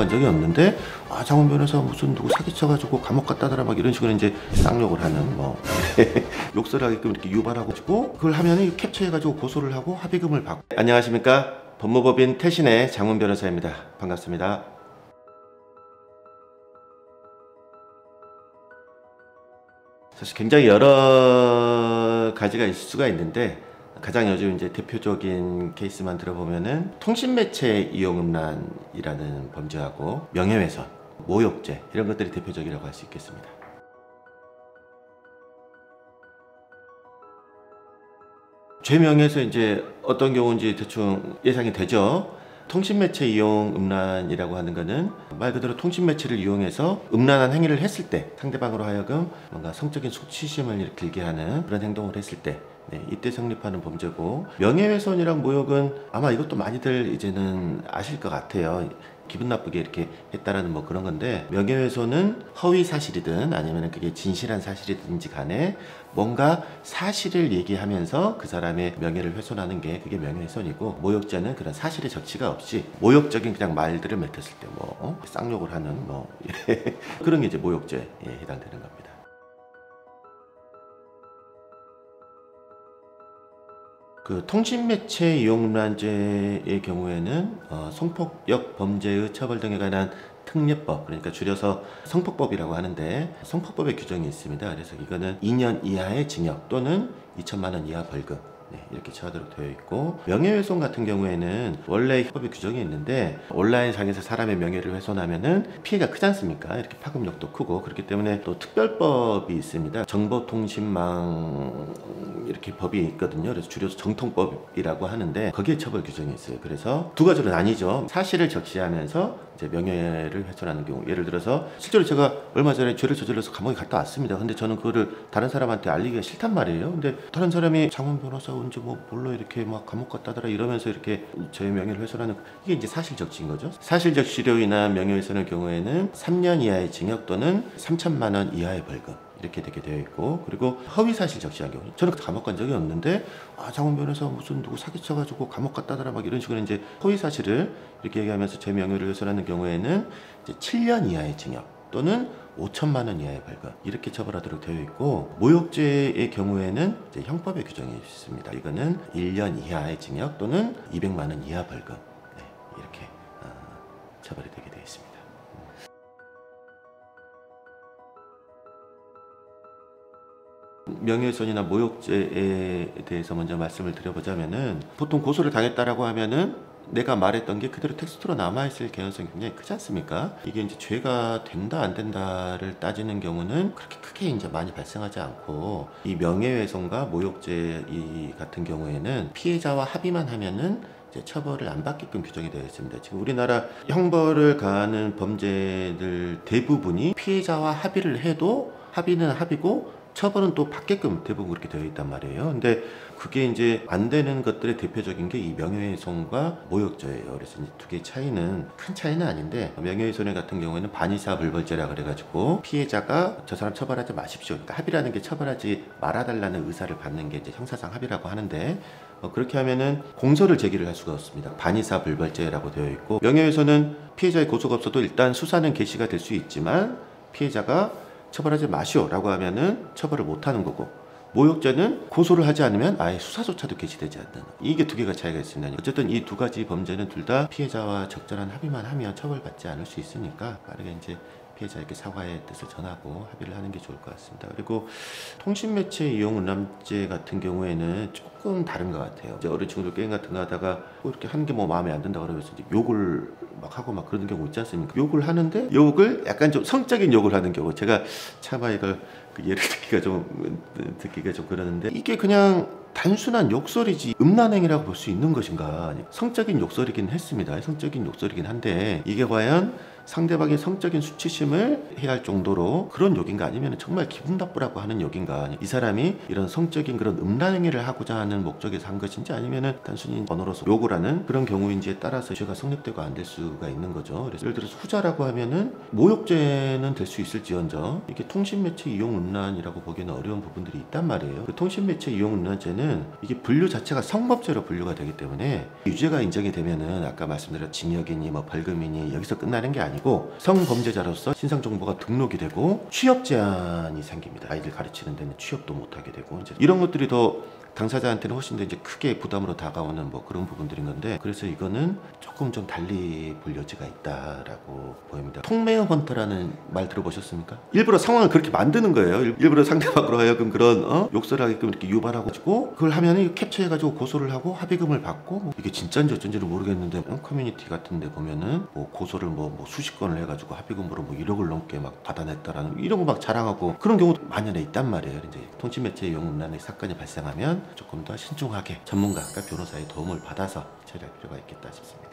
감옥 간 적이 없는데 장훈 변호사 무슨 누구 사기쳐가지고 감옥 갔다더라 막 이런 식으로 이제 쌍욕을 하는 뭐 욕설 하게끔 이렇게 유발하고 그걸 하면은 캡처해가지고 고소를 하고 합의금을 받고. 안녕하십니까, 법무법인 태신의 장훈 변호사입니다. 반갑습니다. 사실 굉장히 여러 가지가 있을 수가 있는데 가장 요즘 이제 대표적인 케이스만 들어보면은 통신매체 이용음란이라는 범죄하고 명예훼손, 모욕죄 이런 것들이 대표적이라고 할 수 있겠습니다. 죄명에서 이제 어떤 경우인지 대충 예상이 되죠. 통신매체 이용 음란이라고 하는 거는 말 그대로 통신매체를 이용해서 음란한 행위를 했을 때 상대방으로 하여금 뭔가 성적인 수치심을 일으키게 하는 그런 행동을 했을 때 이때 성립하는 범죄고, 명예훼손이랑 모욕은 아마 이것도 많이들 이제는 아실 것 같아요. 기분 나쁘게 이렇게 했다라는 뭐 그런 건데, 명예훼손은 허위 사실이든 아니면 그게 진실한 사실이든지 간에 뭔가 사실을 얘기하면서 그 사람의 명예를 훼손하는 게 그게 명예훼손이고, 모욕죄는 그런 사실의 적시가 없이 모욕적인 그냥 말들을 맺혔을 때 뭐 쌍욕을 하는 뭐 그런 게 이제 모욕죄에 해당되는 겁니다. 그 통신매체 이용음란죄의 경우에는 성폭력 범죄의 처벌 등에 관한 특례법, 그러니까 줄여서 성폭법이라고 하는데 성폭법의 규정이 있습니다. 그래서 이거는 2년 이하의 징역 또는 2천만 원 이하 벌금 이렇게 처하도록 되어 있고, 명예훼손 같은 경우에는 원래 협법의 규정이 있는데 온라인 상에서 사람의 명예를 훼손하면은 피해가 크지 않습니까? 이렇게 파급력도 크고, 그렇기 때문에 또 특별법이 있습니다. 정보통신망 이렇게 법이 있거든요. 그래서 줄여서 정통법이라고 하는데 거기에 처벌 규정이 있어요. 그래서 두 가지로 나뉘죠. 사실을 적시하면서 이제 명예를 훼손하는 경우, 예를 들어서 실제로 제가 얼마 전에 죄를 저질러서 감옥에 갔다 왔습니다. 근데 저는 그거를 다른 사람한테 알리기가 싫단 말이에요. 근데 다른 사람이 장훈 변호사 언제 뭐 뭘로 이렇게 막 감옥 갔다더라 이러면서 이렇게 저의 명예를 훼손하는, 이게 이제 사실 적시인 거죠. 사실 적시로 인한 명예훼손의 경우에는 3년 이하의 징역 또는 3천만 원 이하의 벌금 이렇게 되게 되어 있고, 그리고 허위사실 적시한 경우, 저는 감옥 간 적이 없는데 장훈 변호사 무슨 누구 사기쳐가지고 감옥 갔다더라 막 이런 식으로 이제 허위사실을 이렇게 얘기하면서 제 명예를 훼손하는 경우에는 이제 7년 이하의 징역 또는 5천만 원 이하의 벌금 이렇게 처벌하도록 되어 있고, 모욕죄의 경우에는 이제 형법의 규정이 있습니다. 이거는 1년 이하의 징역 또는 200만 원 이하 벌금 이렇게 처벌이 되게 되어 있습니다. 명예훼손이나 모욕죄에 대해서 먼저 말씀을 드려보자면은, 보통 고소를 당했다라고 하면은 내가 말했던 게 그대로 텍스트로 남아있을 개연성이 굉장히 크지 않습니까? 이게 이제 죄가 된다 안 된다를 따지는 경우는 그렇게 크게 이제 많이 발생하지 않고, 이 명예훼손과 모욕죄 같은 경우에는 피해자와 합의만 하면은 이제 처벌을 안 받게끔 규정이 되어 있습니다. 지금 우리나라 형벌을 가하는 범죄들 대부분이 피해자와 합의를 해도 합의는 합의고 처벌은 또 받게끔 대부분 그렇게 되어 있단 말이에요. 근데 그게 이제 안 되는 것들의 대표적인 게 이 명예훼손과 모욕죄예요. 그래서 이제 두 개의 차이는 큰 차이는 아닌데, 명예훼손 같은 경우에는 반의사 불벌죄라 그래가지고 피해자가 저 사람 처벌하지 마십시오, 그러니까 합의라는 게 처벌하지 말아달라는 의사를 받는 게 이제 형사상 합의라고 하는데, 그렇게 하면은 공소를 제기를 할 수가 없습니다. 반의사 불벌죄라고 되어 있고, 명예훼손은 피해자의 고소가 없어도 일단 수사는 개시가 될 수 있지만 피해자가 처벌하지 마시오라고 하면은 처벌을 못하는 거고, 모욕죄는 고소를 하지 않으면 아예 수사조차도 개시되지 않는, 이게 두 개가 차이가 있습니다. 어쨌든 이 두 가지 범죄는 둘 다 피해자와 적절한 합의만 하면 처벌받지 않을 수 있으니까 빠르게 이제 피해자에게 사과의 뜻을 전하고 합의를 하는 게 좋을 것 같습니다. 그리고 통신매체 이용 음란죄 같은 경우에는 조금 다른 것 같아요. 이제 어린 친구들 게임 같은 거 하다가 이렇게 하는 게 뭐 마음에 안 든다 그러면서 이제 욕을 막 하고 막 그러는 경우 있지 않습니까? 욕을 하는데 욕을 약간 좀 성적인 욕을 하는 경우, 제가 차마 이걸 예를 듣기가 좀 그러는데, 이게 그냥 단순한 욕설이지 음란행위라고 볼 수 있는 것인가? 성적인 욕설이긴 했습니다. 성적인 욕설이긴 한데 이게 과연 상대방의 성적인 수치심을 해야 할 정도로 그런 욕인가, 아니면 정말 기분 나쁘라고 하는 욕인가, 이 사람이 이런 성적인 그런 음란행위를 하고자 하는 목적에서 한 것인지, 아니면 단순히 언어로서 욕을 하는 그런 경우인지에 따라서 죄가 성립되고 안 될 수가 있는 거죠. 그래서 예를 들어서 후자라고 하면은 모욕죄는 될 수 있을지언정, 이게 통신매체 이용 이용음란이라고 보기에는 어려운 부분들이 있단 말이에요. 그 통신매체 이용음란죄는 이게 분류 자체가 성범죄로 분류가 되기 때문에 유죄가 인정이 되면은 아까 말씀드린 징역이니 뭐 벌금이니 여기서 끝나는 게 아니고 성범죄자로서 신상정보가 등록이 되고 취업 제한이 생깁니다. 아이들 가르치는 데는 취업도 못하게 되고 이제 이런 것들이 더 당사자한테는 훨씬 더 이제 크게 부담으로 다가오는 뭐 그런 부분들인 건데, 그래서 이거는 조금 좀 달리 볼 여지가 있다라고 보입니다. 톡메어 헌터라는 말 들어보셨습니까? 일부러 상황을 그렇게 만드는 거예요. 일부러 상대방으로 하여금 그런 욕설을 하게끔 이렇게 유발하고 가지고 그걸 하면은 캡처해가지고 고소를 하고 합의금을 받고, 뭐 이게 진짜인지 어쩐지는 모르겠는데 커뮤니티 같은데 보면은 뭐 고소를 뭐 수십 건을 해가지고 합의금으로 뭐 1억을 넘게 막 받아냈다라는 이런 거 막 자랑하고 그런 경우도 만연해 있단 말이에요. 이제 통신매체 이용음란의 사건이 발생하면 조금 더 신중하게 전문가, 그러니까 변호사의 도움을 받아서 처리할 필요가 있겠다 싶습니다.